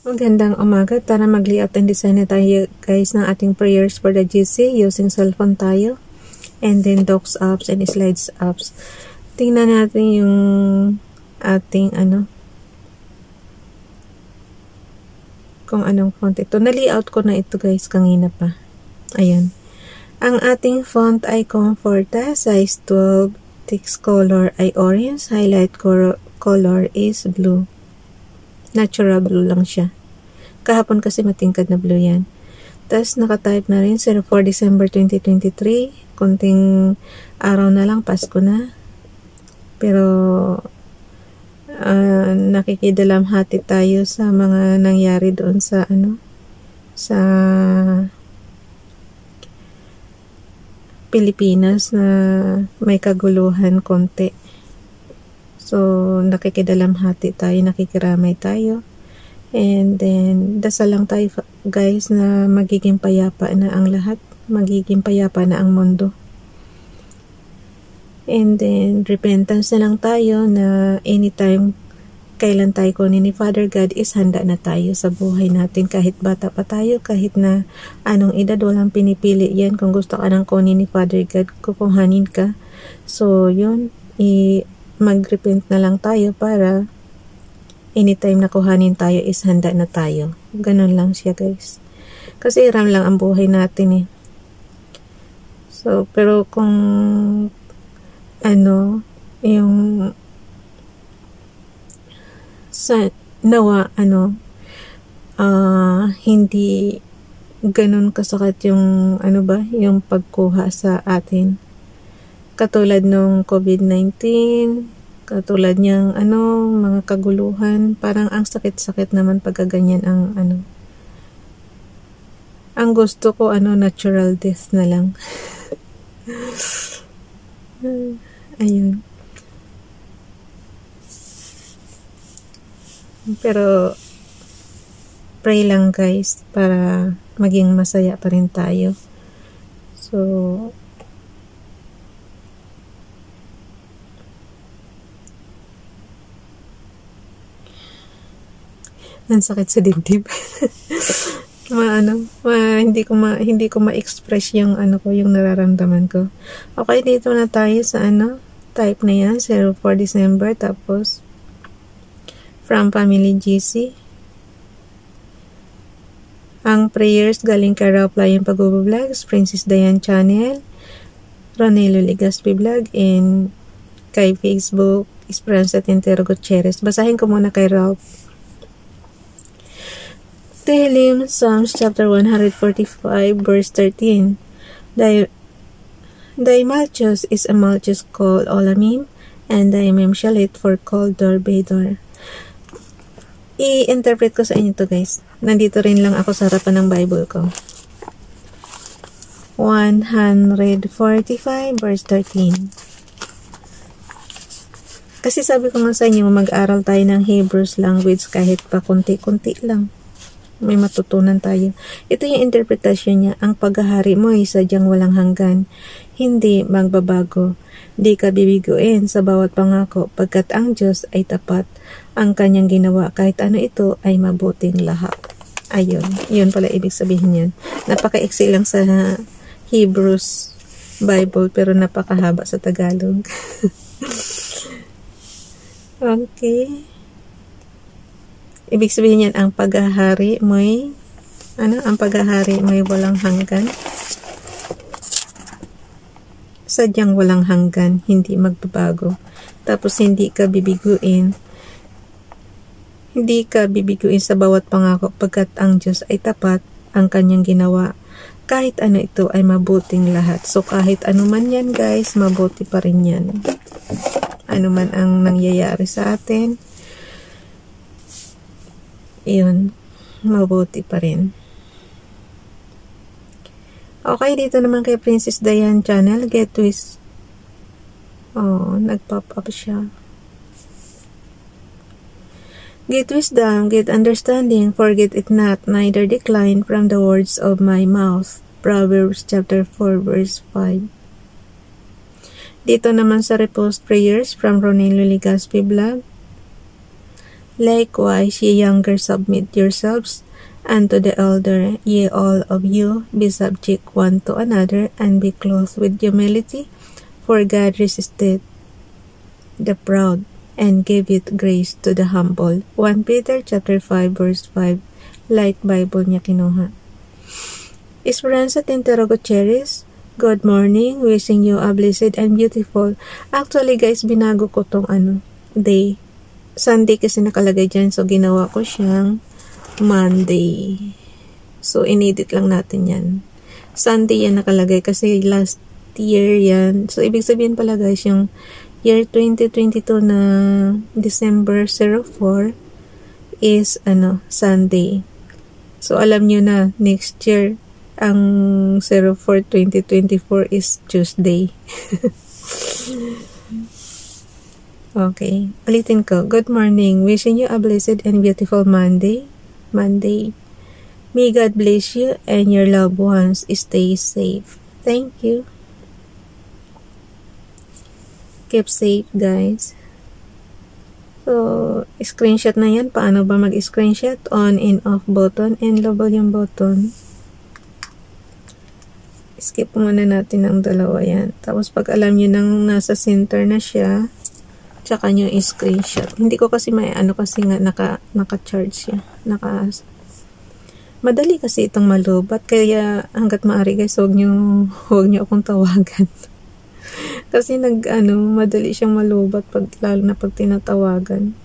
Magandang umaga. Tara mag-layout and design na tayo guys ng ating prayers for the GC using cellphone tayo. And then docs apps and slides apps. Tingnan natin yung ating kung anong font ito. Na-layout ko na ito guys kanina pa. Ayan. Ang ating font ay Comforta, size 12, text color ay orange, highlight color is blue. Natural blue lang siya. Kahapon kasi matingkad na blue yan. Tapos nakatype na rin 04 December 2023. Kunting araw na lang, Pasko na. Pero nakikidalamhati tayo sa mga nangyari doon sa sa Pilipinas na may kaguluhan konti. So, nakikidalamhati tayo, nakikiramay tayo. And then, dasal lang tayo guys na magiging payapa na ang lahat. Magiging payapa na ang mundo. And then, repentance na lang tayo na anytime, kailan tayo kunin ni Father God is handa na tayo sa buhay natin. Kahit bata pa tayo, kahit na anong edad, walang pinipili yan. Kung gusto ka nang kunin ni Father God, kukuhanin ka. So, yun, mag-repent na lang tayo para anytime na kuhanin tayo is handa na tayo. Ganun lang siya guys. Kasi iram lang ang buhay natin eh. So, pero kung yung sa nawa hindi ganun kasakit yung yung pagkuha sa atin. Katulad nung COVID-19, katulad niyang mga kaguluhan, parang ang sakit-sakit naman pagkaganyan ang ang gusto ko natural death na lang. Ayun. Pero pray lang guys para maging masaya pa rin tayo. So ang sakit sa dibdib. Hindi ko ma-express yung yung nararamdaman ko. Okay, dito na tayo sa type na yan, 04 December, tapos from Family GC. Ang prayers galing kay Raplayan Pag-vlogs, Princess Diane Channel, Ronelo Legaspi Vlog, and kay Facebook, Esperanza Tintero Gutierrez. Basahin ko muna kay Ralph. Tehillim, Psalms chapter 145, verse 13. Thy Malchus is a Malchus called Olamim, and thy Memshalit for called Dor-Bedor. I-interpret ko sa inyo to guys. Nandito rin lang ako sa harapan ng Bible ko. 145, verse 13. Kasi sabi ko nga sa inyo, mag-aral tayo ng Hebrews language kahit pa konti-konti lang. May matutunan tayo. Ito yung interpretasyon niya. Ang paghahari mo ay sadyang walang hanggan. Hindi magbabago. Di ka bibiguin sa bawat pangako pagkat ang Diyos ay tapat. Ang kanyang ginawa kahit ano ito ay mabuting lahat. Ayun. Yun pala ibig sabihin yan. Napaka-eksi lang sa Hebrews Bible pero napakahaba sa Tagalog. Okay. Ibig sabihin yan, ang paghahari mo'y walang hanggan. Sadyang walang hanggan, hindi magbabago. Tapos hindi ka bibiguin sa bawat pangako pagkat ang Diyos ay tapat, ang kanyang ginawa. Kahit ano ito ay mabuting lahat. So kahit ano man yan guys, mabuti pa rin yan. Ano man ang nangyayari sa atin, yun, mabuti pa rin. Okay, dito naman kay Princess Diane Channel, Get Twist. Oh, nag-pop up siya. Get wisdom, get understanding, forget it not, neither decline from the words of my mouth. Proverbs chapter 4, verse 5. Dito naman sa repost prayers from Ronelo Legaspi Vlog. Likewise, ye younger, submit yourselves unto the elder. Ye all of you, be subject one to another, and be clothed with humility. For God resisteth the proud, and giveth grace to the humble. 1 Peter chapter 5 verse 5. Light Bible niya kinuha. Esperanza Tintero Gutierrez, good morning. Wishing you a blessed and beautiful. Actually guys, binago ko tong day. Sunday kasi nakalagay dyan. So, ginawa ko siyang Monday. So, inedit lang natin yan. Sunday yan nakalagay kasi last year yan. So, ibig sabihin pala guys, yung year 2022 na December 04 is Sunday. So, alam nyo na, next year, ang 04-2024 is Tuesday. Okay, ulitin ko. Good morning. Wishing you a blessed and beautiful Monday. May God bless you and your loved ones stay safe. Thank you. Keep safe, guys. So, screenshot na yan. Paano ba mag-screenshot? On and off button and volume button. Skip muna natin ang dalawa yan. Tapos, pag alam nyo nang nasa center na siya, tsaka nyo i-screenshot. Hindi ko kasi kasi nga naka-charge siya. Madali kasi itong malubat. Kaya hanggat maaari guys, huwag nyo akong tawagan. Kasi madali siyang malubat lalo na pag tinatawagan.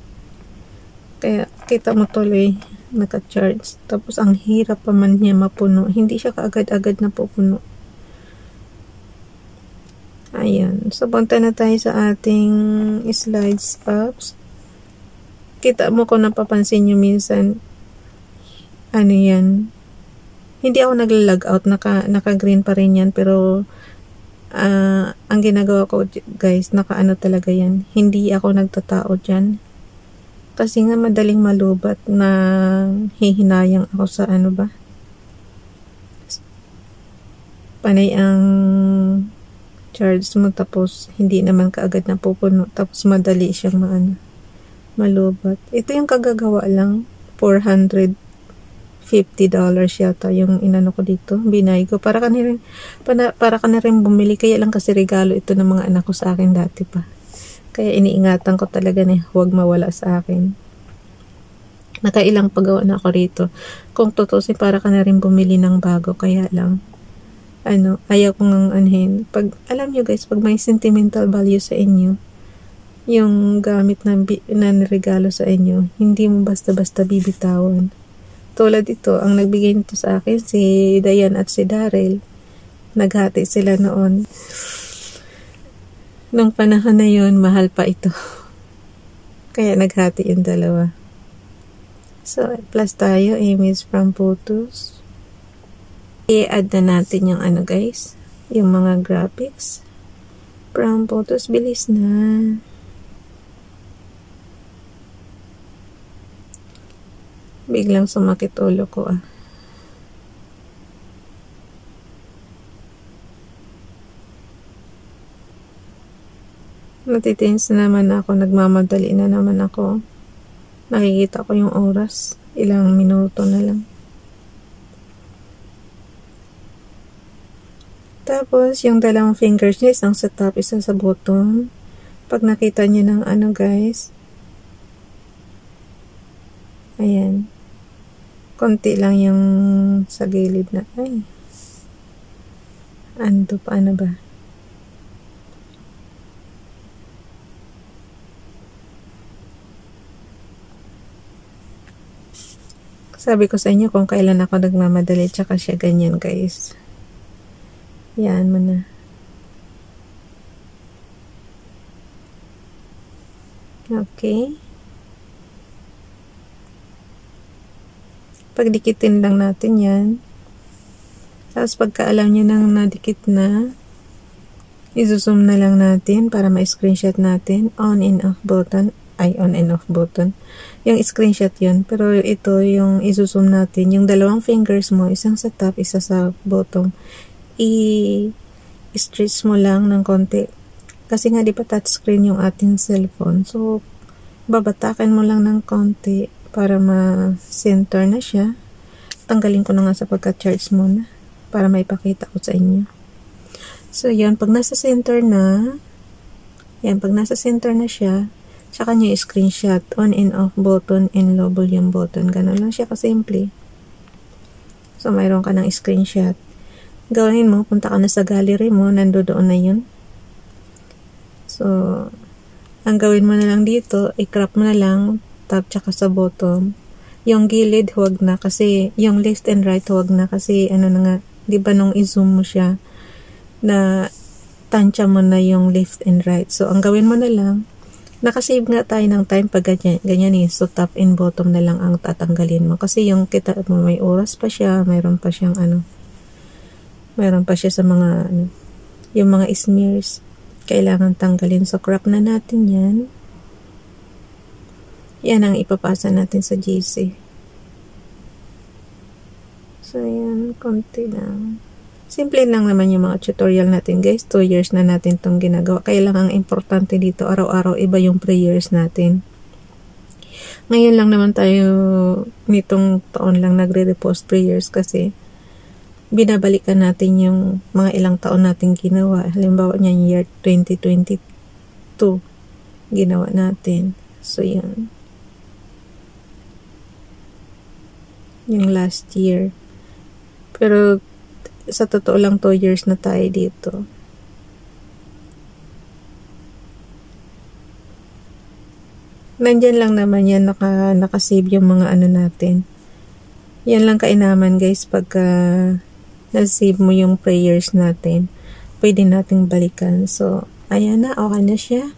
Kaya kita mo tuloy naka-charge. Tapos ang hirap pa man niya mapuno. Hindi siya kaagad-agad na pupuno. Ayan. So, punta na tayo sa ating slides apps. Kita mo kung napapansin nyo minsan, yan. Hindi ako nagla-log out. Naka-green pa rin yan. Pero, ang ginagawa ko, guys, talaga yan. Hindi ako nagtatao dyan. Kasi nga, madaling malubat na hihinayang ako sa panay ang charge mo tapos hindi naman kaagad na pupuno tapos madali siyang malubat. Ito yung kagagawa lang, $450 yata yung inano ko dito, binay ko para ka na rin bumili, kaya lang kasi regalo ito ng mga anak ko sa akin dati pa, kaya iniingatan ko talaga na huwag mawala sa akin. Nakailang paggawa na ako rito, kung tutusin para ka na rin bumili ng bago, kaya lang ayaw kong anhin. Pag, alam nyo guys, pag may sentimental value sa inyo, yung gamit na regalo sa inyo, hindi mo basta-basta bibitawan. Tulad ito, ang nagbigay nito sa akin, si Dayan at si Daryl. Naghati sila noon. Nung panahon na yun, mahal pa ito. Kaya naghati yung dalawa. So, plus tayo, image from photos. I-add na natin yung guys, yung mga graphics from photos. Bilis na. Biglang sumakit ulo ko Natitins na naman ako, nagmamadali na naman ako. Nakikita ko yung oras, ilang minuto na lang. Tapos, yung dalawang fingers niya, isang sa top, isa sa bottom. Pag nakita niyo ng guys, ayan. Konti lang yung sa gilid na, paano ba? Sabi ko sa inyo kung kailan ako nagmamadali, tsaka siya ganyan guys. Yan mo na. Okay. Pagdikitin lang natin yan. Tapos pagka alam nyo nang nadikit na, i-zoom na lang natin para ma-screenshot natin. On and off button. On and off button. Yung screenshot yun. Pero ito yung i-zoom natin. Yung dalawang fingers mo, isang sa top, isa sa bottom. I-stretch mo lang ng konti. Kasi nga di pa touchscreen yung ating cellphone. So, babatakan mo lang ng konti para ma-center na siya. Tanggalin ko na nga sa pagka-charge muna para maipakita ko sa inyo. So, yan. Pag nasa center na, pag nasa center na siya, tsaka nyo screenshot, on and off button and low volume button. Ganun lang siya kasimple. So, mayroon ka ng screenshot. Gawin mo, punta ka na sa gallery mo, nandoon na yun. So, ang gawin mo na lang dito, i-crop mo na lang, tab tsaka sa bottom. Yung gilid, huwag na, kasi, yung left and right, huwag na, kasi, ano na nga, di ba nung i-zoom mo siya, na tansya mo na yung left and right. So, ang gawin mo na lang, nakasave nga tayo ng time pag ganyan eh. So, top and bottom na lang ang tatanggalin mo. Kasi yung kita mo, may oras pa siya, mayroon pa siyang mayroon pa siya sa mga, yung mga smears, kailangan tanggalin. So, crop na natin yan. Yan ang ipapasa natin sa GC. So, yan, konti lang. Simple lang naman yung mga tutorial natin, guys. 2 years na natin itong ginagawa. Kailangan ang importante dito, araw-araw, iba yung prayers natin. Ngayon lang naman tayo, nitong taon lang nagre-repost prayers kasi binabalikan natin yung mga ilang taon natin ginawa. Halimbawa niya, year 2022, ginawa natin. So, yan. Yung last year. Pero, sa totoo lang 2 years na tayo dito. Nandyan lang naman yan, nakasave yung mga ano natin. Yan lang kainaman, guys, pagka nasave mo yung prayers natin, pwede nating balikan. So, ayan na, okay na siya.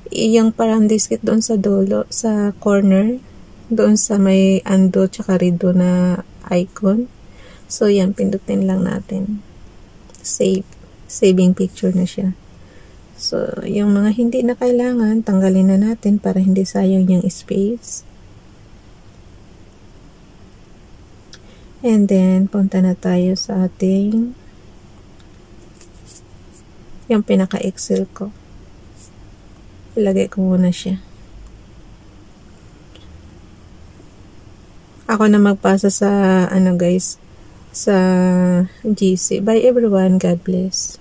Yung parang diskit doon sa dulo, sa corner, doon sa may undo tsaka redo na icon. So, yan, pindutin lang natin. Save. Saving picture na siya. So, yung mga hindi na kailangan, tanggalin na natin para hindi sayang yung space. And then, punta na tayo sa ating yung pinaka-Excel ko. Ilagay ko muna siya. Ako na magpasa sa, guys, sa GC. Bye everyone. God bless.